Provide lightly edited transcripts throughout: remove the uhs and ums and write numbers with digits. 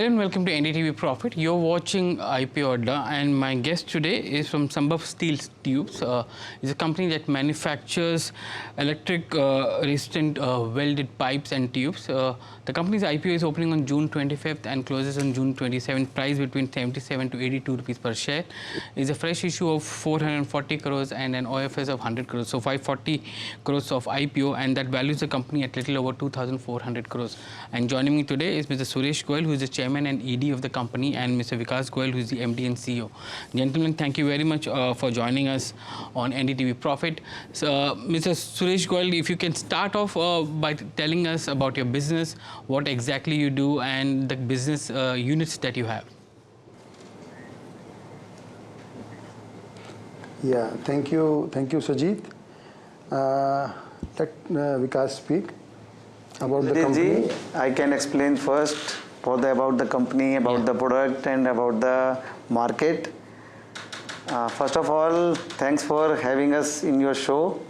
Hello and welcome to NDTV Profit. You're watching IPO Adda, and my guest today is from Sambhav Steel Tubes. It's a company that manufactures electric resistant welded pipes and tubes. The company's IPO is opening on June 25th and closes on June 27th. Price between 77 to 82 rupees per share. It's a fresh issue of 440 crores and an OFS of 100 crores. So 540 crores of IPO, and that values the company at little over 2,400 crores. And joining me today is Mr. Suresh Goyal, who is the Chairman and ED of the company, and Mr. Vikas Goyal, who is the MD and CEO. Gentlemen, thank you very much for joining us on NDTV Profit. So, Mr. Suresh Goyal, if you can start off by telling us about your business, what exactly you do, and the business units that you have. Yeah, thank you, Sajid. Let Vikas speak about the company. I can explain first about the company, about the product, and about the market. First of all, thanks for having us in your show.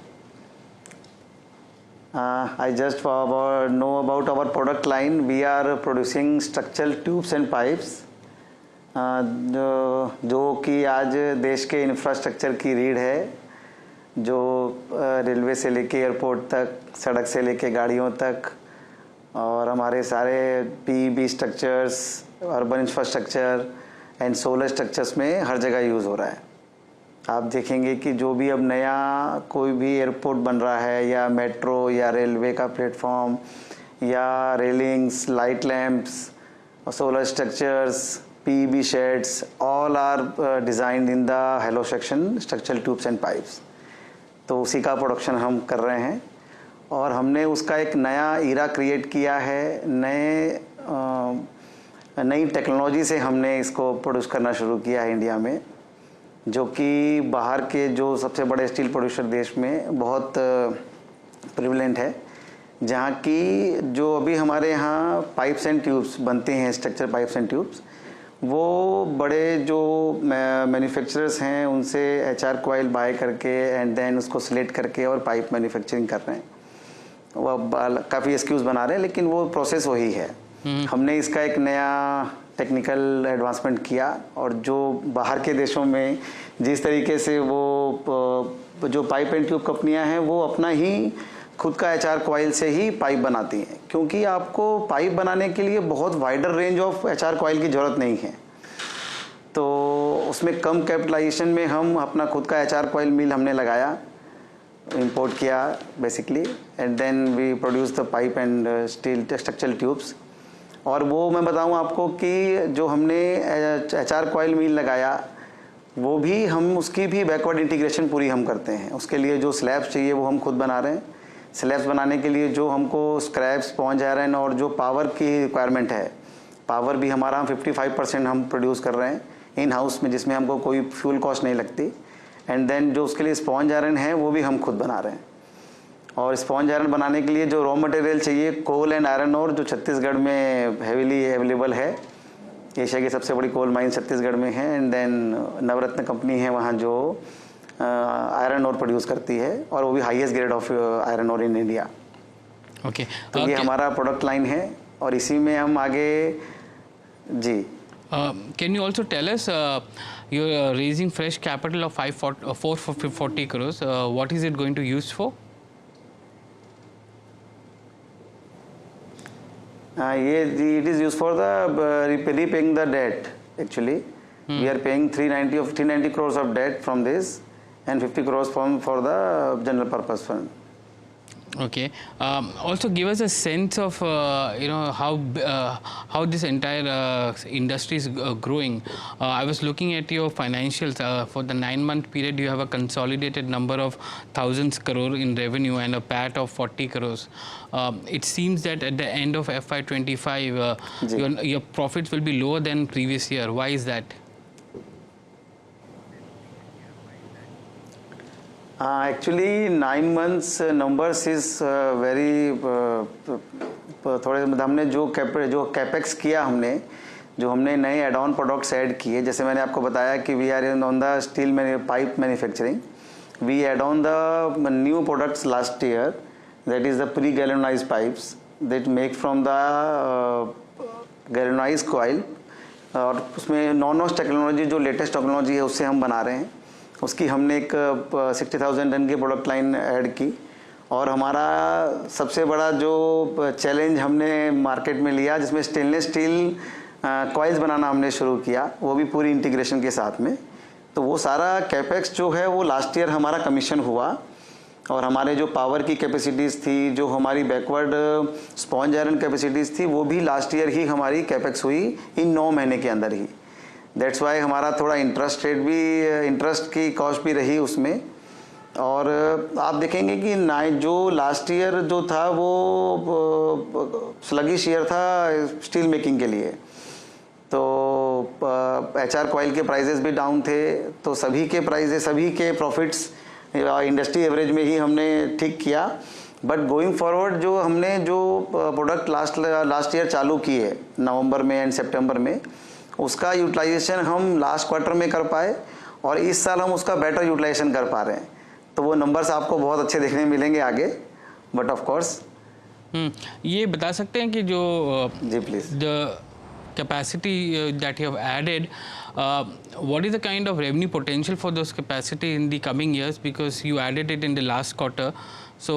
I just know about our product line. We are producing structural tubes and pipes, जो कि आज देश के infrastructure की रीढ़ है, जो railway से लेके एयरपोर्ट तक, सड़क से लेके गाड़ियों तक, और हमारे सारे PEB structures, urban infrastructure and solar structures में हर जगह यूज़ हो रहा है. आप देखेंगे कि जो भी अब नया कोई भी एयरपोर्ट बन रहा है, या मेट्रो या रेलवे का प्लेटफॉर्म, या railings, light lamps, solar structures, PEB sheds, all are designed in the hollow section structural tubes and pipes. तो उसी का प्रोडक्शन हम कर रहे हैं, और हमने उसका एक नया ईरा क्रिएट किया है. नई टेक्नोलॉजी से हमने इसको प्रोड्यूस करना शुरू किया है इंडिया में, जो कि बाहर के जो सबसे बड़े स्टील प्रोड्यूसर देश में बहुत प्रिवलेंट है. जहाँ की जो अभी हमारे यहाँ पाइप्स एंड ट्यूब्स बनते हैं, स्ट्रक्चर पाइप्स एंड ट्यूब्स, वो बड़े जो मैन्युफैक्चरर्स हैं उनसे HR कॉइल बाय करके एंड देन उसको सिलेक्ट करके और पाइप मैन्युफैक्चरिंग कर रहे हैं. वो काफ़ी एक्सक्यूज़ बना रहे हैं, लेकिन वो प्रोसेस वही है. हमने इसका एक नया टेक्निकल एडवांसमेंट किया, और जो बाहर के देशों में जिस तरीके से वो जो पाइप एंड ट्यूब कंपनियां हैं, वो अपना ही खुद का HR कॉइल से ही पाइप बनाती हैं, क्योंकि आपको पाइप बनाने के लिए बहुत wider range of HR coil की ज़रूरत नहीं है. तो उसमें कम कैपिटलाइजेशन में हम अपना खुद का HR कॉइल मिल हमने लगाया, इंपोर्ट किया basically, and then we produce the pipe and steel structural tubes. और वो मैं बताऊं आपको कि जो हमने HR कॉइल मिल लगाया, वो भी हम उसकी भी बैकवर्ड इंटीग्रेशन पूरी हम करते हैं. उसके लिए जो स्लैब्स चाहिए वो हम खुद बना रहे हैं. स्लैब्स बनाने के लिए जो हमको स्क्रैप्स, स्पॉन्ज आयरन और जो पावर की रिक्वायरमेंट है, पावर भी हमारा 55% हम प्रोड्यूस कर रहे हैं इन हाउस में, जिसमें हमको कोई फ्यूल कॉस्ट नहीं लगती. एंड देन जो उसके लिए स्पॉन्ज आयरन है वो भी हम खुद बना रहे हैं. और स्पॉन्ज आयरन बनाने के लिए जो रॉ मटेरियल चाहिए, कोल एंड आयरन ओर, जो छत्तीसगढ़ में हैवीली अवेलेबल है. एशिया की सबसे बड़ी कोल माइन छत्तीसगढ़ में है. एंड देन नवरत्न कंपनी है वहाँ जो आयरन ओर प्रोड्यूस करती है, और वो भी highest grade of iron ore in India. Okay, तो ये हमारा प्रोडक्ट लाइन है, और इसी में हम आगे जी. Can you also tell us, you're raising fresh capital of 440 crores. What is it going to use for? It is used for the repaying the debt. Actually, we are paying 390 crores of debt from this, and 50 crores for the general purpose fund. Okay. Also, give us a sense of how this entire industry is growing. I was looking at your financials for the 9-month period. You have a consolidated number of thousands crore in revenue and a PAT of 40 crores. It seems that at the end of FY25, your profits will be lower than previous year. Why is that? Actually 9 months numbers is very थोड़े मतलब हमने जो capex किया, जो हमने नए add on products add किए, जैसे मैंने आपको बताया कि we are on the steel pipe manufacturing. We add on the new products last year, that is the pre-galvanized pipes that make from the galvanized coil, और उसमें नॉन-नॉस टेक्नोलॉजी जो लेटेस्ट टेक्नोलॉजी है उससे हम बना रहे हैं। उसकी हमने एक 60,000 टन की प्रोडक्ट लाइन ऐड की, और हमारा सबसे बड़ा जो चैलेंज हमने मार्केट में लिया, जिसमें स्टेनलेस स्टील कॉइल्स बनाना हमने शुरू किया, वो भी पूरी इंटीग्रेशन के साथ में। तो वो सारा कैपेक्स जो है वो लास्ट ईयर हमारा कमीशन हुआ, और हमारे जो पावर की कैपेसिटीज़ थी, जो हमारी बैकवर्ड स्पॉन्ज आयरन कैपेसिटीज़ थी, वो भी लास्ट ईयर ही हमारी कैपेक्स हुई इन 9 महीने के अंदर ही। दैट्स वाई हमारा थोड़ा इंटरेस्ट की कॉस्ट भी रही उसमें। और आप देखेंगे कि जो लास्ट ईयर जो था वो स्लगिश ईयर था स्टील मेकिंग के लिए, तो HR कॉइल के प्राइजेस भी डाउन थे, तो सभी के प्रॉफिट्स इंडस्ट्री एवरेज में ही हमने ठीक किया। बट गोइंग फॉरवर्ड जो हमने जो प्रोडक्ट लास्ट ईयर चालू किए नवंबर में एंड सितंबर में, उसका यूटिलाइजेशन हम लास्ट क्वार्टर में कर पाए, और इस साल हम उसका बेटर यूटिलाइजेशन कर पा रहे हैं। तो वो नंबर्स आपको बहुत अच्छे देखने मिलेंगे आगे। बट ऑफ कोर्स ये बता सकते हैं कि जो जी please the capacity that you have added, what is the kind of revenue potential for those capacity in the coming years, because you added it in the last quarter, so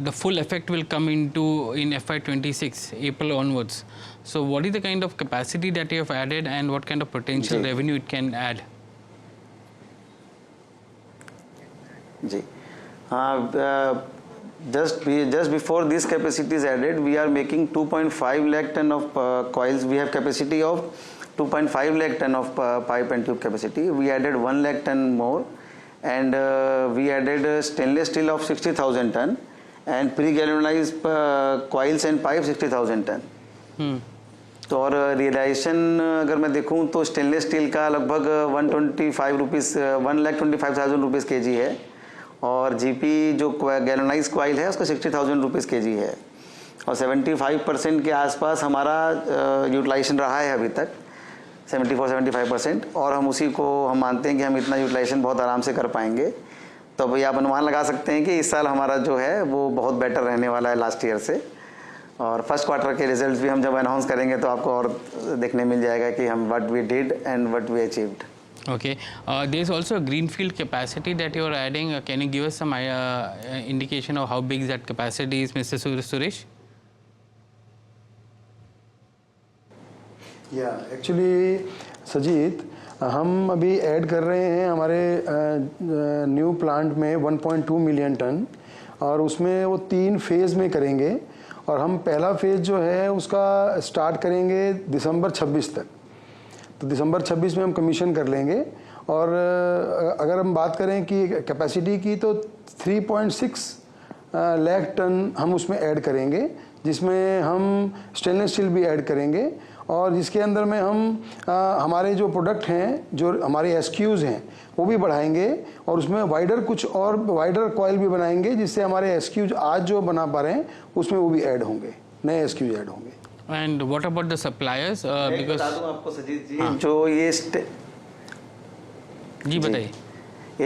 the full effect will come into in FY26 April onwards. So what is the kind of capacity that you have added, and what kind of potential revenue it can add? जी हाँ, just before this capacity is added, we are making 2.5 lakh ton of coils. We have capacity of 2.5 lakh ton of pipe and tube capacity. We added 1 lakh ton more, and we added stainless steel of 60,000 ton and pre-galvanized coils and pipe 60,000 ton. तो और realisation अगर मैं देखूं तो stainless steel का लगभग 1,25,000 rupees kg है, और जीपी जो गैल्वेनाइज्ड कॉइल है उसका 60,000 रुपीज़ kg है, और 75% के आसपास हमारा यूटिलाइजेशन रहा है अभी तक, 74-75%, और हम उसी को हम मानते हैं कि हम इतना यूटिलाइजेशन बहुत आराम से कर पाएंगे। तो भैया आप अनुमान लगा सकते हैं कि इस साल हमारा जो है वो बहुत बेटर रहने वाला है लास्ट ईयर से, और फर्स्ट क्वार्टर के रिजल्ट्स भी हम जब अनाउंस करेंगे तो आपको और देखने मिल जाएगा कि हम what we did and what we achieved. Okay, there is also a greenfield capacity that you are adding. Can you give us some indication of how big that capacity is, Mr. Suresh? Actually Sajeet, हम अभी add कर रहे हैं हमारे new plant में 1.2 million ton, और उसमें वो 3 फेज़ में करेंगे, और हम पहला फेज़ जो है उसका स्टार्ट करेंगे दिसंबर 26 तक। तो दिसंबर 26 में हम कमीशन कर लेंगे, और अगर हम बात करें कि कैपेसिटी की, तो 3.6 लाख टन हम उसमें ऐड करेंगे, जिसमें हम स्टेनलेस स्टील भी ऐड करेंगे, और जिसके अंदर में हम हमारे जो प्रोडक्ट हैं, जो हमारे SKUs हैं, वो भी बढ़ाएंगे, और उसमें वाइडर कॉइल भी बनाएंगे, जिससे हमारे SKUs आज जो बना पा रहे हैं उसमें वो भी ऐड होंगे, नए SKUs ऐड होंगे। And what about the suppliers? Because बता दूं आपको सजीत जी, जो ये जी बताइए।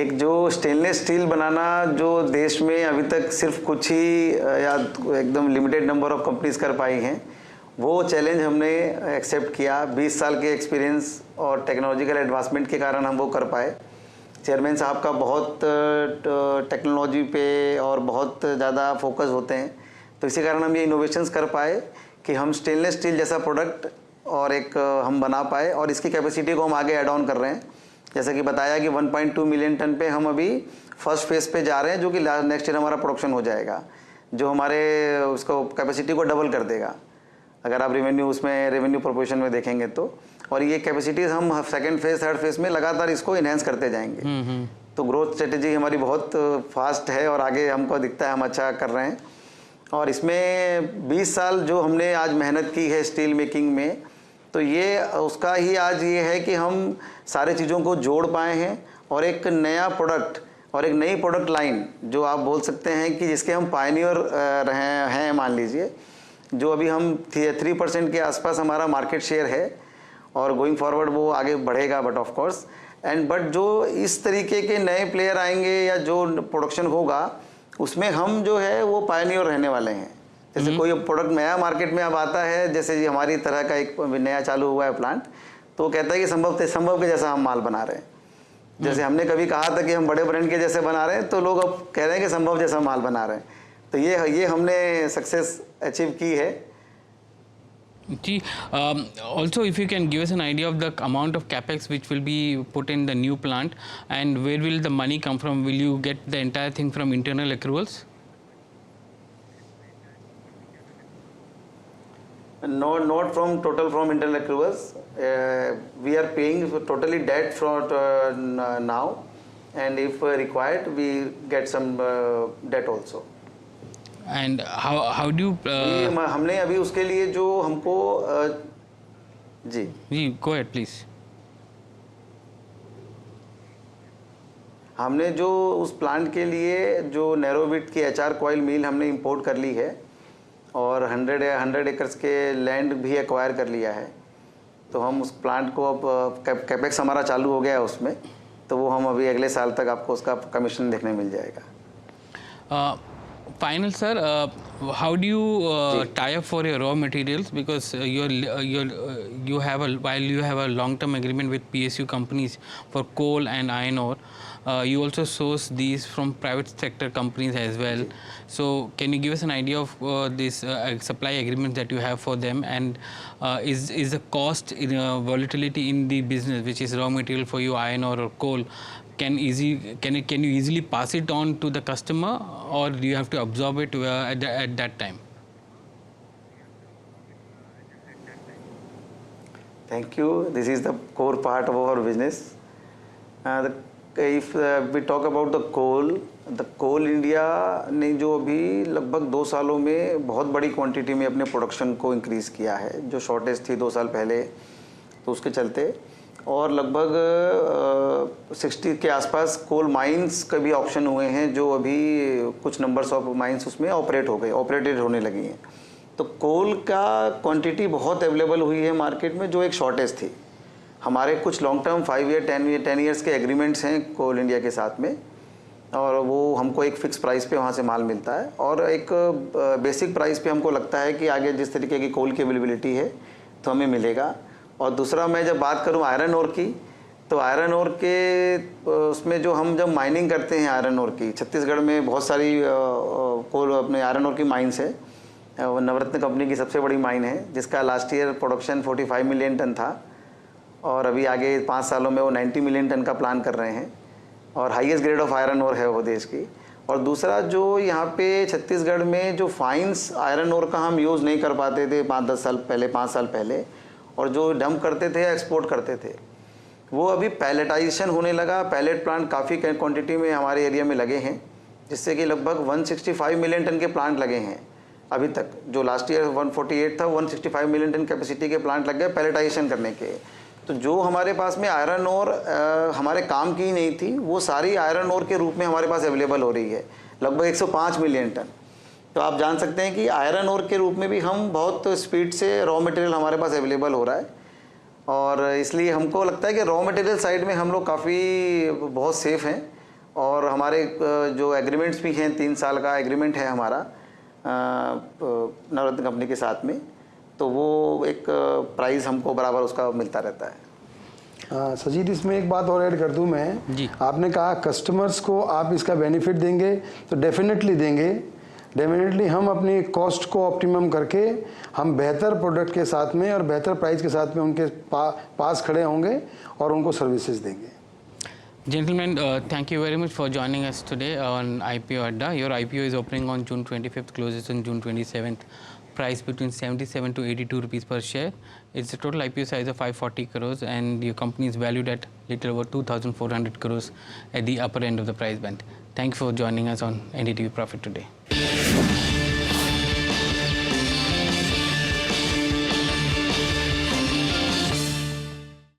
एक जो स्टेनलेस स्टील बनाना जो देश में अभी तक सिर्फ कुछ ही या एकदम लिमिटेड नंबर ऑफ कंपनीज कर पाई हैं, वो चैलेंज हमने एक्सेप्ट किया। 20 साल के एक्सपीरियंस और टेक्नोलॉजिकल एडवांसमेंट के कारण हम वो कर पाए। चेयरमैन साहब का बहुत टेक्नोलॉजी पे और बहुत ज़्यादा फोकस होते हैं, तो इसी कारण हम ये इनोवेशंस कर पाए कि हम स्टेनलेस स्टील जैसा प्रोडक्ट और एक हम बना पाए, और इसकी कैपेसिटी को हम आगे ऐड ऑन कर रहे हैं। जैसे कि बताया कि 1.2 मिलियन टन पे हम अभी फर्स्ट फेज़ पे जा रहे हैं, जो कि नेक्स्ट ईयर हमारा प्रोडक्शन हो जाएगा, जो हमारे उसको कैपेसिटी को डबल कर देगा अगर आप रेवेन्यू प्रोपोर्शन में देखेंगे तो। और ये कैपेसिटीज़ हम सेकंड फेज़ थर्ड फेज़ में लगातार इसको इन्हेंस करते जाएंगे। तो ग्रोथ स्ट्रेटेजी हमारी बहुत फास्ट है, और आगे हमको दिखता है हम अच्छा कर रहे हैं। और इसमें 20 साल जो हमने आज मेहनत की है स्टील मेकिंग में, तो ये उसका ही आज ये है कि हम सारे चीज़ों को जोड़ पाए हैं, और एक नया प्रोडक्ट और एक नई प्रोडक्ट लाइन जो आप बोल सकते हैं कि जिसके हम पायनियर रहे हैं, मान लीजिए, जो अभी हम 3% के आसपास हमारा मार्केट शेयर है, और गोइंग फॉरवर्ड वो आगे बढ़ेगा, बट ऑफ कोर्स बट जो इस तरीके के नए प्लेयर आएंगे या जो प्रोडक्शन होगा, उसमें हम जो है वो पायनियर रहने वाले हैं, जैसे कोई प्रोडक्ट नया मार्केट में अब आता है, जैसे ये हमारी तरह का एक नया चालू हुआ है प्लांट, तो वो कहता है कि संभव के जैसा हम माल बना रहे हैं। जैसे हमने कभी कहा था कि हम बड़े ब्रांड के जैसे बना रहे हैं, तो लोग अब कह रहे हैं कि संभव जैसा माल बना रहे हैं। तो ये हमने सक्सेस अचीव की है। Also, if you can give us an idea of the amount of capex which will be put in the new plant, and where will the money come from? Will you get the entire thing from internal accruals? Not from internal accruals. We are paying totally debt for now, and if required, we get some debt also. And how do you? हमने अभी उसके लिए जो हमको जी go ahead please. हमने जो उस plant के लिए जो नैरोबिट की HR कॉइल मिल हमने इंपोर्ट कर ली है, और 100 एकर्स के लैंड भी एक्वायर कर लिया है। तो हम उस प्लांट को अब कैपेक्स हमारा चालू हो गया है उसमें, तो वो हम अभी अगले साल तक आपको उसका कमीशन देखने मिल जाएगा। Final sir, how do you tie up for your raw materials, because you have a long-term agreement with PSU companies for coal and iron ore. You also source these from private sector companies as well. So can you give us an idea of this supply agreement that you have for them, and is the cost volatility in the business, which is raw material for you, iron ore or coal, can you easily pass it on to the customer, or do you have to absorb it at that time? Thank you. This is the core part of our business. If we talk about the coal India ने जो अभी लगभग 2 सालों में बहुत बड़ी quantity में अपने प्रोडक्शन को इंक्रीज़ किया है, जो शॉर्टेज थी 2 साल पहले, तो उसके चलते, और लगभग 60 के आसपास कोल माइंस का भी ऑप्शन हुए हैं, जो अभी कुछ नंबर्स ऑफ माइंस उसमें ऑपरेटेड होने लगी हैं। तो कोल का क्वांटिटी बहुत अवेलेबल हुई है मार्केट में, जो एक शॉर्टेज थी। हमारे कुछ लॉन्ग टर्म 5 ईयर 10 ईयर्स के एग्रीमेंट्स हैं कोल इंडिया के साथ में, और वो हमको एक फ़िक्स प्राइस पे वहाँ से माल मिलता है, और एक बेसिक प्राइस पे हमको लगता है कि आगे जिस तरीके की कोल की अवेलेबिलिटी है तो हमें मिलेगा। और दूसरा, मैं जब बात करूं आयरन ओर की, तो आयरन ओर के उसमें जो हम जब माइनिंग करते हैं आयरन ओर की, छत्तीसगढ़ में बहुत सारी कोल अपने आयरन ओर की माइंस है। नवरत्न कंपनी की सबसे बड़ी माइन है, जिसका last year production 45 million ton था, और अभी आगे 5 सालों में वो 90 मिलियन टन का प्लान कर रहे हैं, और highest grade of iron ore है वो देश की। और दूसरा, जो यहाँ पे छत्तीसगढ़ में जो फाइन्स आयरन ओर का हम यूज़ नहीं कर पाते थे 5 साल पहले, और जो डंप करते थे या एक्सपोर्ट करते थे, वो अभी पैलेटाइजेशन होने लगा। पैलेट प्लांट काफ़ी क्वांटिटी में हमारे एरिया में लगे हैं, जिससे कि लगभग 165 मिलियन टन के प्लांट लगे हैं अभी तक। जो लास्ट ईयर 148 था, 165 मिलियन टन कैपेसिटी के प्लांट लग गए पैलेटाइजेशन करने के। तो जो हमारे पास में आयरन ओर हमारे काम की नहीं थी, वो सारी आयरन ओर के रूप में हमारे पास अवेलेबल हो रही है, लगभग 105 मिलियन टन। तो आप जान सकते हैं कि आयरन ओर के रूप में भी हम बहुत स्पीड से रॉ मटेरियल हमारे पास अवेलेबल हो रहा है, और इसलिए हमको लगता है कि रॉ मटेरियल साइड में हम लोग काफ़ी बहुत सेफ़ हैं। और हमारे जो एग्रीमेंट्स भी हैं, 3 साल का एग्रीमेंट है हमारा नवरत्न कंपनी के साथ में, तो वो एक प्राइस हमको बराबर उसका मिलता रहता है। हाँ सजीद, इसमें एक बात और ऐड कर दूं मैं जी। आपने कहा कस्टमर्स को आप इसका बेनिफिट देंगे, तो डेफिनेटली देंगे। डेफिनेटली हम अपनी कॉस्ट को ऑप्टिमम करके हम बेहतर प्रोडक्ट के साथ में और बेहतर प्राइस के साथ में उनके पास खड़े होंगे और उनको सर्विसेज देंगे। Gentlemen, thank you very much for joining us today on IPO Adda. Your IPO is opening on June 25th, closes on June 27th. Price between 77 to 82 rupees per share. It's a total IPO size of 540 crores, and your company is valued at little over 2,400 crores at the upper end of the price band. Thank you for joining us on NDTV Profit today.